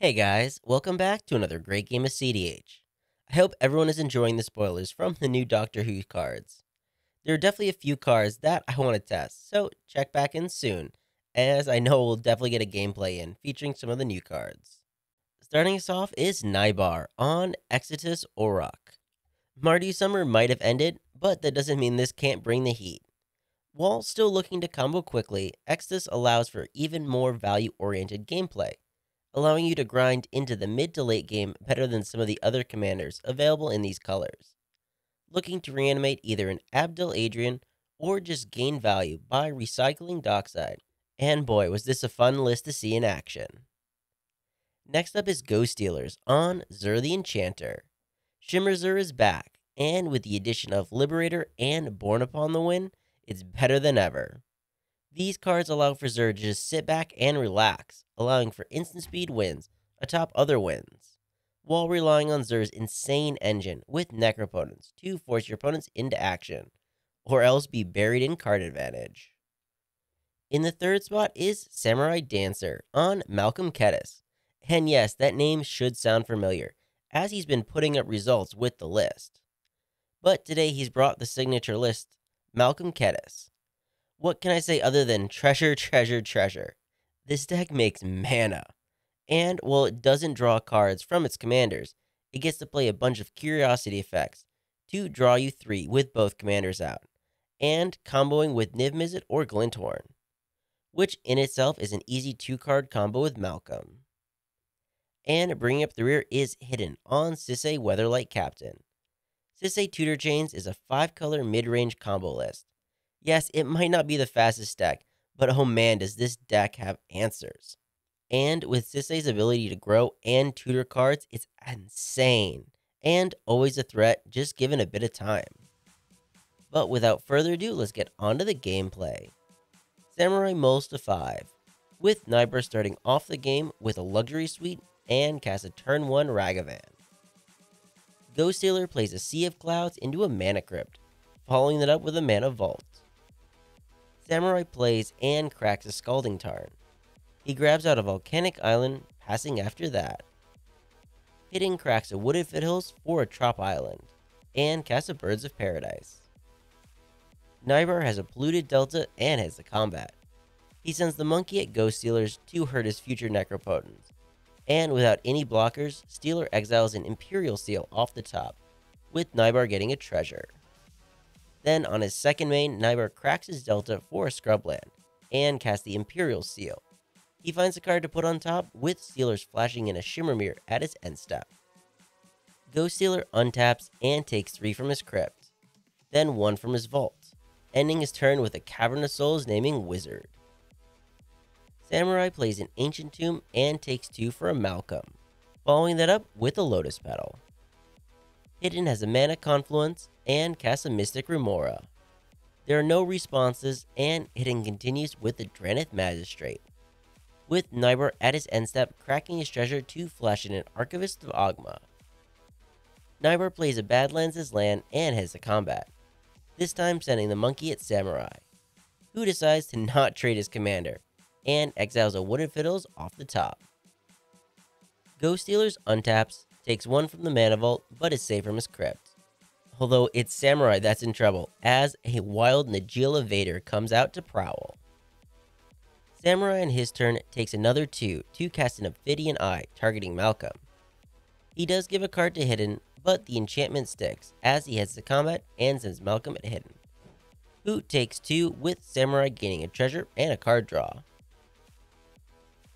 Hey guys, welcome back to another great game of CDH. I hope everyone is enjoying the spoilers from the new Doctor Who cards. There are definitely a few cards that I want to test, so check back in soon, as I know we'll definitely get a gameplay in featuring some of the new cards. Starting us off is Nybar on Extus Auroch. Mardu Summer might have ended, but that doesn't mean this can't bring the heat. While still looking to combo quickly, Extus allows for even more value-oriented gameplay, allowing you to grind into the mid to late game better than some of the other commanders available in these colors. Looking to reanimate either an Abdel Adrian or just gain value by recycling Dockside. And boy, was this a fun list to see in action. Next up is Ghost Stealers on Zur the Enchanter. Shimmer Zur is back, and with the addition of Liberator and Born Upon the Wind, it's better than ever. These cards allow for Zur to just sit back and relax, allowing for instant speed wins atop other wins, while relying on Zur's insane engine with Necropotence to force your opponents into action, or else be buried in card advantage. In the third spot is Samurai Dancer on Malcolm Kediss, and yes, that name should sound familiar, as he's been putting up results with the list. But today he's brought the signature list, Malcolm Kediss. What can I say other than treasure, treasure, treasure? This deck makes mana. And while it doesn't draw cards from its commanders, it gets to play a bunch of curiosity effects to draw you 3 with both commanders out, and comboing with Niv Mizzet or Glinthorn, which in itself is an easy 2-card combo with Malcolm. And bringing up the rear is Hidden on Sisay Weatherlight Captain. Sisay Tutor Chains is a 5-color mid-range combo list. Yes, it might not be the fastest deck, but oh man, does this deck have answers. And with Sisay's ability to grow and tutor cards, it's insane, and always a threat just given a bit of time. But without further ado, let's get onto the gameplay. Samurai mulls to 5, with Nybar starting off the game with a Luxury Suite and cast a turn 1 Ragavan. Ghost Stealer plays a Sea of Clouds into a Mana Crypt, following that up with a Mana Vault. Samurai plays and cracks a Scalding Tarn. He grabs out a Volcanic Island, passing after that. Hidden cracks a Wooded Foothills for a Trop Island, and casts a Birds of Paradise. Nybar has a Polluted Delta and has the combat. He sends the Monkey at Ghost Stealers to hurt his future Necropotence, and without any blockers, Stealer exiles an Imperial Seal off the top, with Nybar getting a treasure. Then, on his second main, Nybar cracks his Delta for a Scrubland, and casts the Imperial Seal. He finds a card to put on top, with Stealers flashing in a Shimmer Mirror at his end step. Ghost Stealer untaps and takes 3 from his Crypt, then 1 from his Vault, ending his turn with a Cavern of Souls naming Wizard. Samurai plays an Ancient Tomb and takes 2 for a Malcolm, following that up with a Lotus Petal. Hidden has a Mana Confluence and casts a Mystic Remora. There are no responses, and Hidden continues with the Dranith Magistrate, with Nybar at his end step cracking his treasure to flash in an Archivist of Ogma. Nybar plays a Badlands as land and has the combat, this time sending the Monkey at Samurai, who decides to not trade his commander, and exiles a Wooded Fiddles off the top. Ghost Stealers untaps, takes 1 from the Mana Vault, but is safe from his Crypt. Although it's Samurai that's in trouble, as a wild Najeela Vader comes out to prowl. Samurai in his turn takes another 2 to cast an Ophidian Eye, targeting Malcolm. He does give a card to Hidden, but the enchantment sticks, as he heads to combat and sends Malcolm at Hidden, who takes 2 with Samurai gaining a treasure and a card draw.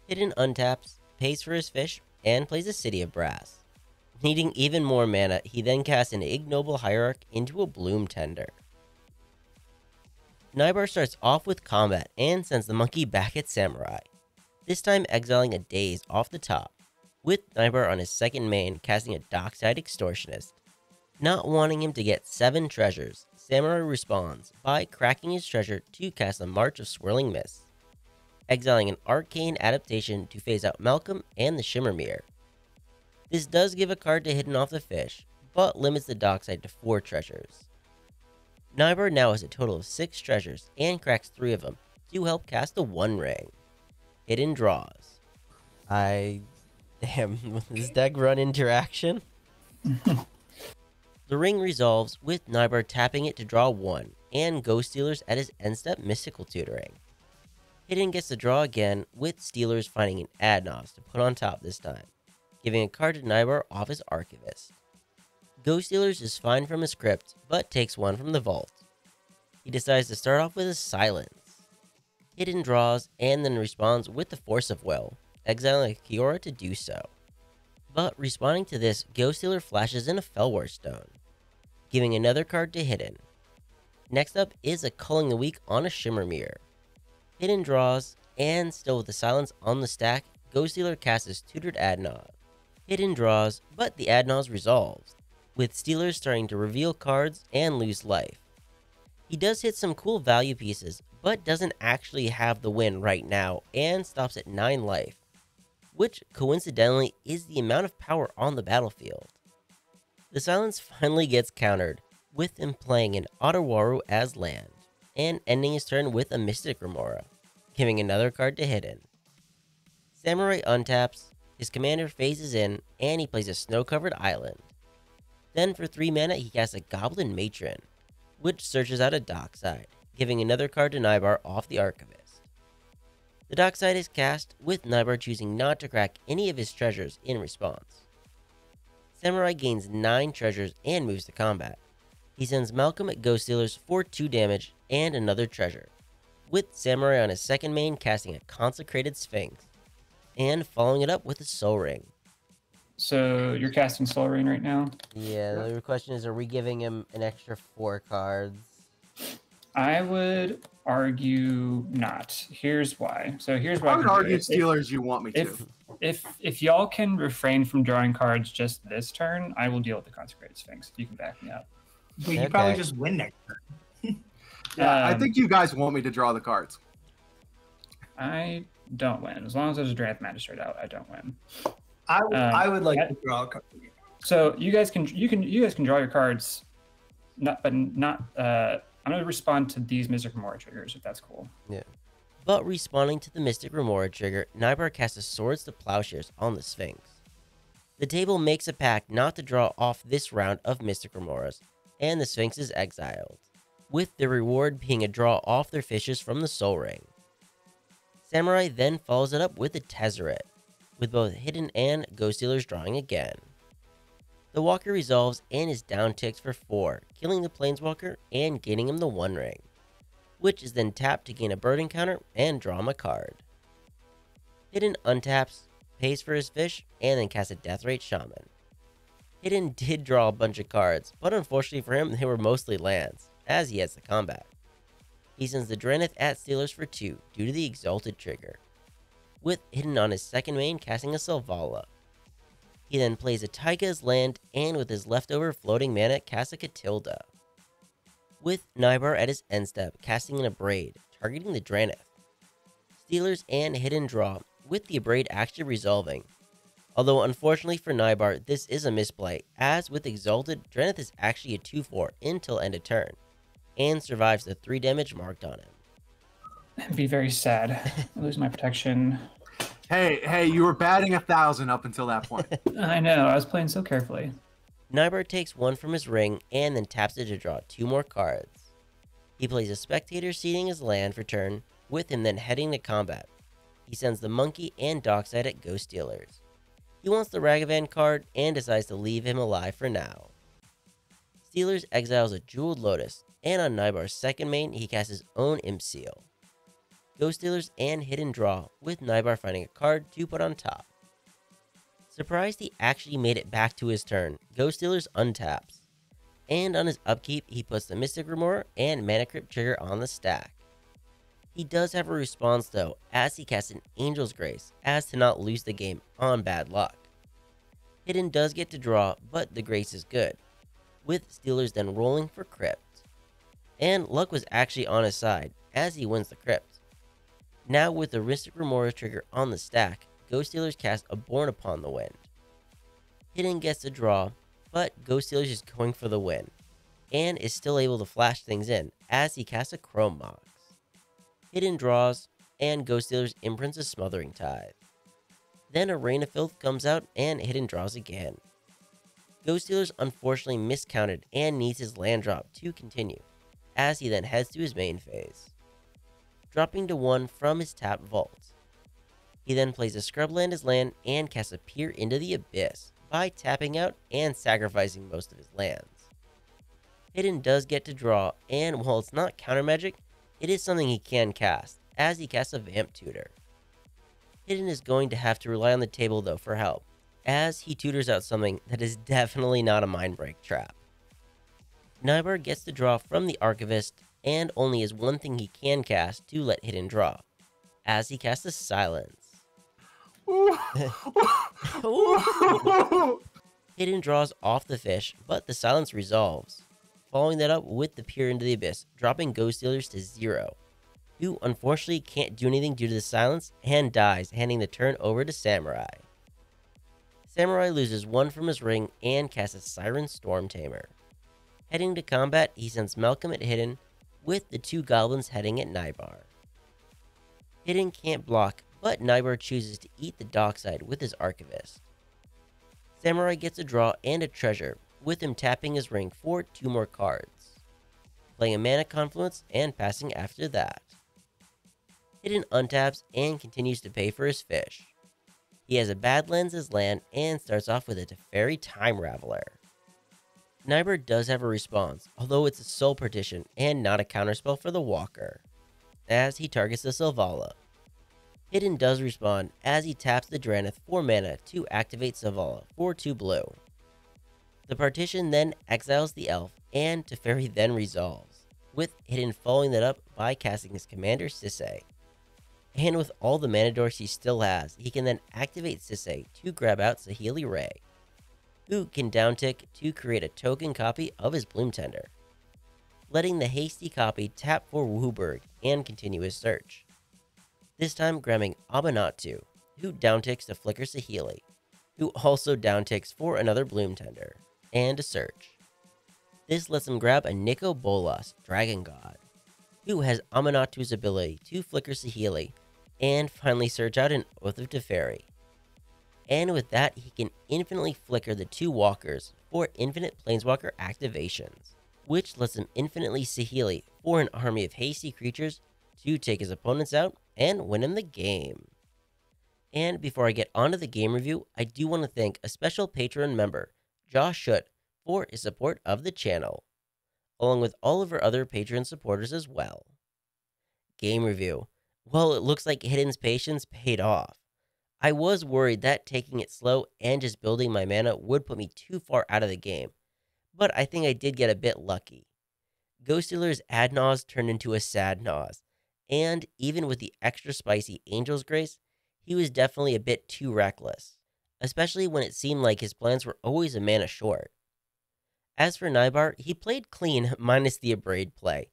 Hidden untaps, pays for his fish, and plays a City of Brass. Needing even more mana, he then casts an Ignoble Hierarch into a Bloom Tender. Nybar starts off with combat and sends the Monkey back at Samurai, this time exiling a Daze off the top, with Nybar on his second main casting a Dockside Extortionist. Not wanting him to get 7 treasures, Samurai responds by cracking his treasure to cast a March of Swirling Mists, exiling an Arcane Adaptation to phase out Malcolm and the Shimmer Mirror. This does give a card to Hidden off the fish, but limits the Dockside to 4 treasures. Nybar now has a total of 6 treasures and cracks 3 of them to help cast the One Ring. Hidden draws. Damn, this deck run interaction. The ring resolves with Nybar tapping it to draw 1, and Ghost Stealers at his end step Mystical Tutoring. Hidden gets to draw again, with Stealers finding an Adnos to put on top this time, giving a card to Nybar off his Archivist. Ghost Stealers is fine from his crypt, but takes 1 from the vault. He decides to start off with a Silence. Hidden draws, and then responds with the Force of Will, exiling a Kiora to do so. But responding to this, Ghost Stealer flashes in a Fellwar Stone, giving another card to Hidden. Next up is a Culling the Weak on a Shimmer Mirror. Hidden draws, and still with the Silence on the stack, Ghost Stealer casts his Tutored Adnos. Hidden draws, but the Adnos resolves, with Stealers starting to reveal cards and lose life. He does hit some cool value pieces, but doesn't actually have the win right now, and stops at 9 life, which coincidentally is the amount of power on the battlefield. The Silence finally gets countered, with him playing an Ottawaru as land, and ending his turn with a Mystic Remora, giving another card to Hidden. Samurai untaps, his commander phases in, and he plays a snow-covered island. Then for 3 mana he casts a Goblin Matron, which searches out a Dockside, giving another card to Nybar off the Archivist. The Dockside is cast, with Nybar choosing not to crack any of his treasures in response. Samurai gains 9 treasures and moves to combat. He sends Malcolm at Ghost Stealers for 2 damage and another treasure, with Samurai on his second main casting a Consecrated Sphinx, and following it up with a Soul Ring. So you're casting Soul Ring right now? Yeah, the question is, are we giving him an extra 4 cards? I would argue not. Here's why. So here's why I would argue Steelers you want me to. If y'all can refrain from drawing cards just this turn, I will deal with the Consecrated Sphinx. You can back me up. But you probably just win next turn. Yeah, I think you guys want me to draw the cards. I don't win. As long as there's a Draft Magistrate out, I don't win. I would like to draw a card. So you guys can draw your cards, I'm going to respond to these Mystic Remora triggers, if that's cool. Yeah. But responding to the Mystic Remora trigger, Nybar casts a Swords to Plowshares on the Sphinx. The table makes a pact not to draw off this round of Mystic Remoras, and the Sphinx is exiled, with the reward being a draw off their fishes from the Soul Ring. Samurai then follows it up with a Tezzeret, with both Hidden and Ghost Stealers drawing again. The Walker resolves and is down ticked for 4, killing the Planeswalker and gaining him the One Ring, which is then tapped to gain a bird encounter and draw him a card. Hidden untaps, pays for his fish, and then casts a Deathrate Shaman. Hidden did draw a bunch of cards, but unfortunately for him, they were mostly lands, as he has the combat. He sends the Drannith at Stealers for 2 due to the Exalted trigger, with Hidden on his second main casting a Selvala. He then plays a Taiga as land, and with his leftover floating mana casts a Catilda, with Nybar at his end step casting an Abrade, targeting the Drannith. Stealers and Hidden draw, with the Abrade actually resolving. Although unfortunately for Nybar, this is a misplay, as with Exalted, Drannith is actually a 2/4 until end of turn, and survives the 3 damage marked on him. I'd be very sad. I lose my protection. Hey, you were batting 1,000 up until that point. I know, I was playing so carefully. Nybar takes 1 from his ring, and then taps it to draw 2 more cards. He plays a Spectator seeding his land for turn, with him then heading to combat. He sends the Monkey and Dockside at Ghost Stealers. He wants the Ragavan card, and decides to leave him alive for now. Stealers exiles a Jeweled Lotus, and on Nybar's second main, he casts his own Imp Seal. Ghost Stealers and Hidden draw, with Nybar finding a card to put on top. Surprised he actually made it back to his turn, Ghost Stealers untaps. And on his upkeep, he puts the Mystic Remora and Mana Crypt trigger on the stack. He does have a response though, as he casts an Angel's Grace, as to not lose the game on bad luck. Hidden does get to draw, but the Grace is good, with Stealers then rolling for Crypt. And luck was actually on his side, as he wins the Crypt. Now with the Mystic Remora trigger on the stack, Ghost Stealers cast a Born Upon the Wind. Hidden gets a draw, but Ghost Stealers is going for the win, and is still able to flash things in, as he casts a Chrome Mox. Hidden draws, and Ghost Stealers imprints a Smothering Tithe. Then a Rain of Filth comes out and Hidden draws again. Ghost Stealer's unfortunately miscounted and needs his land drop to continue, as he then heads to his main phase, dropping to 1 from his tap vault. He then plays a Scrubland as land and casts a Peer into the Abyss by tapping out and sacrificing most of his lands. Hidden does get to draw, and while it's not counter magic, it is something he can cast, as he casts a Vamp Tutor. Hidden is going to have to rely on the table though for help, as he tutors out something that is definitely not a Mindbreak trap. Nybar gets to draw from the Archivist, and only has one thing he can cast to let Hidden draw, as he casts a Silence. Hidden draws off the fish, but the Silence resolves, following that up with the Peer into the Abyss, dropping Ghost Stealers to 0, who unfortunately can't do anything due to the Silence and dies, handing the turn over to Samurai. Samurai loses 1 from his ring and casts a Siren Storm Tamer. Heading to combat, he sends Malcolm at Hidden, with the 2 goblins heading at Nybar. Hidden can't block, but Nybar chooses to eat the dockside with his Archivist. Samurai gets a draw and a treasure, with him tapping his ring for 2 more cards, playing a Mana Confluence and passing after that. Hidden untaps and continues to pay for his fish. He has a Badlands as land and starts off with a Teferi Time Raveler. Nybar does have a response, although it's a soul partition and not a counterspell for the Walker, as he targets the Selvala. Hidden does respond as he taps the Drannith for mana to activate Selvala for 2 blue. The partition then exiles the elf, and Teferi then resolves, with Hidden following that up by casting his commander Sisay. And with all the mana dorks he still has, he can then activate Sisay to grab out Saheeli Ray, who can downtick to create a token copy of his Bloom Tender, letting the hasty copy tap for Wooburg and continue his search. This time grabbing Abenatu, who downticks to flicker Saheeli, who also downticks for another Bloom Tender, and a search. This lets him grab a Nico Bolas, Dragon God, who has Abenatu's ability to flicker Saheeli, and finally search out an Oath of Teferi. And with that, he can infinitely flicker the 2 walkers for infinite Planeswalker activations, which lets him infinitely Saheeli for an army of hasty creatures to take his opponents out and win him the game. And before I get onto the game review, I do want to thank a special Patreon member, Josh Schutt, for his support of the channel, along with all of our other Patreon supporters as well. Game review. Well, it looks like Hidden's patience paid off. I was worried that taking it slow and just building my mana would put me too far out of the game, but I think I did get a bit lucky. Ghost Stealer's Adnaz turned into a Sad Naz, and even with the extra spicy Angel's Grace, he was definitely a bit too reckless, especially when it seemed like his plans were always a mana short. As for Nybar, he played clean minus the Abrade play,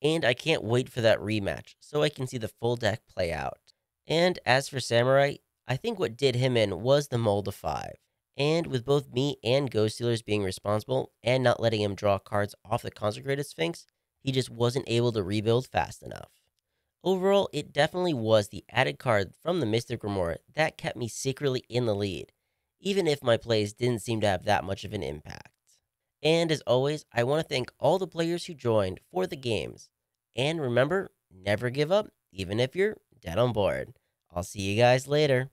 and I can't wait for that rematch so I can see the full deck play out. And as for Samurai, I think what did him in was the mold of 5. And with both me and Ghost Stealers being responsible and not letting him draw cards off the Consecrated Sphinx, he just wasn't able to rebuild fast enough. Overall, it definitely was the added card from the Mystic Grimoire that kept me secretly in the lead, even if my plays didn't seem to have that much of an impact. And as always, I want to thank all the players who joined for the games. And remember, never give up, even if you're dead on board. I'll see you guys later.